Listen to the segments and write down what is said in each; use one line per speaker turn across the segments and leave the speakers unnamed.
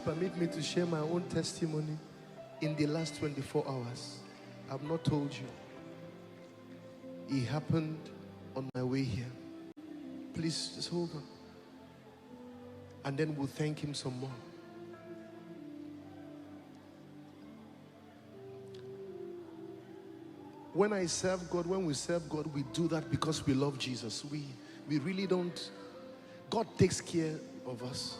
permit me to share my own testimony in the last 24 hours. I've not told you. It happened on my way here. Please just hold on. And then we'll thank him some more. When I serve God, when we serve God, we do that because we love Jesus. We really don't. God takes care of us.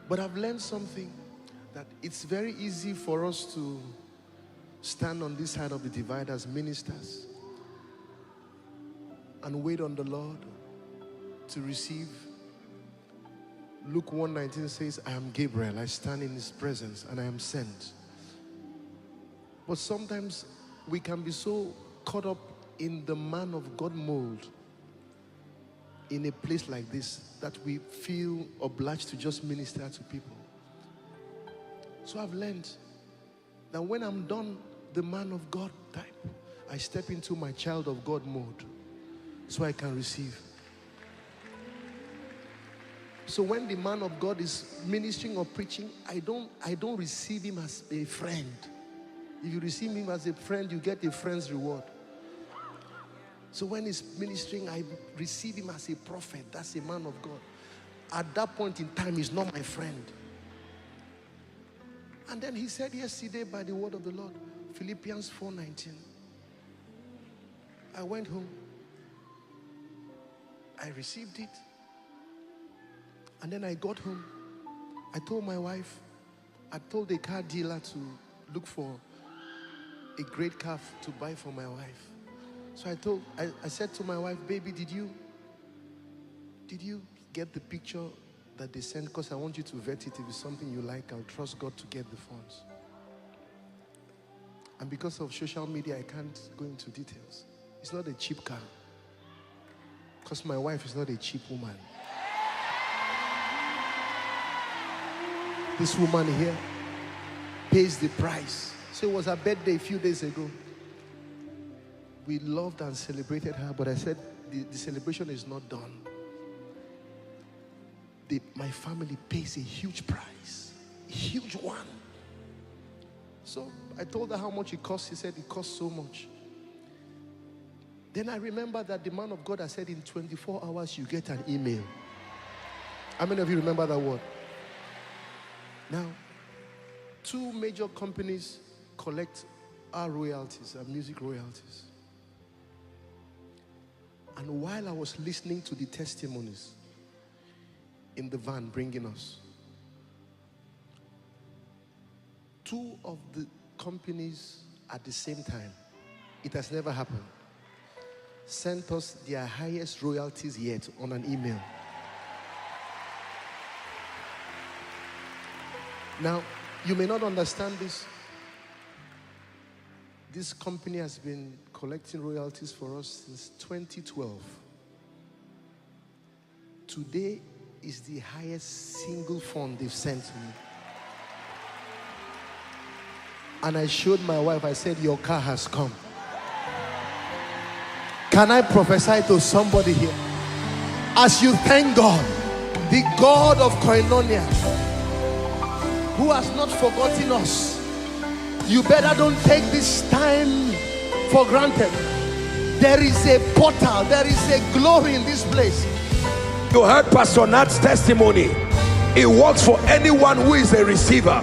But I've learned something, that it's very easy for us to stand on this side of the divide as ministers and wait on the Lord to receive. Luke 1:19 says, I am Gabriel, I stand in his presence and I am sent. But sometimes we can be so caught up in the man of God mold in a place like this that we feel obliged to just minister to people. So I've learned that when I'm done the man of God type, I step into my child of God mode so I can receive. So when the man of God is ministering or preaching, I don't receive him as a friend. If you receive him as a friend, you get a friend's reward. So when he's ministering, I receive him as a prophet. That's a man of God. At that point in time, he's not my friend. And then he said yesterday by the word of the Lord, Philippians 4:19. I went home. I received it. And then I got home. I told my wife, I told the car dealer to look for a great car to buy for my wife. So I said to my wife, baby, did you get the picture that they sent? Because I want you to vet it. If it's something you like, I'll trust God to get the funds. And because of social media, I can't go into details. It's not a cheap car. Because my wife is not a cheap woman. This woman here pays the price. So it was her birthday a few days ago. We loved and celebrated her, but I said the celebration is not done. My family pays a huge price, a huge one. So I told her how much it cost. She said it costs so much. Then I remember that the man of God has said in 24 hours you get an email. How many of you remember that word? Now, 2 major companies collect our royalties, our music royalties. And while I was listening to the testimonies in the van bringing us, 2 of the companies at the same time, it has never happened, sent us their highest royalties yet on an email. Now, you may not understand this. This company has been collecting royalties for us since 2012. Today is the highest single fund they've sent to me. And I showed my wife, I said, your car has come. Can I prophesy to somebody here? As you thank God, the God of Koinonia, who has not forgotten us, you better don't take this time for granted. There is a portal, there is a glory in this place.
You heard Pastor Nat's testimony. It works for anyone who is a receiver.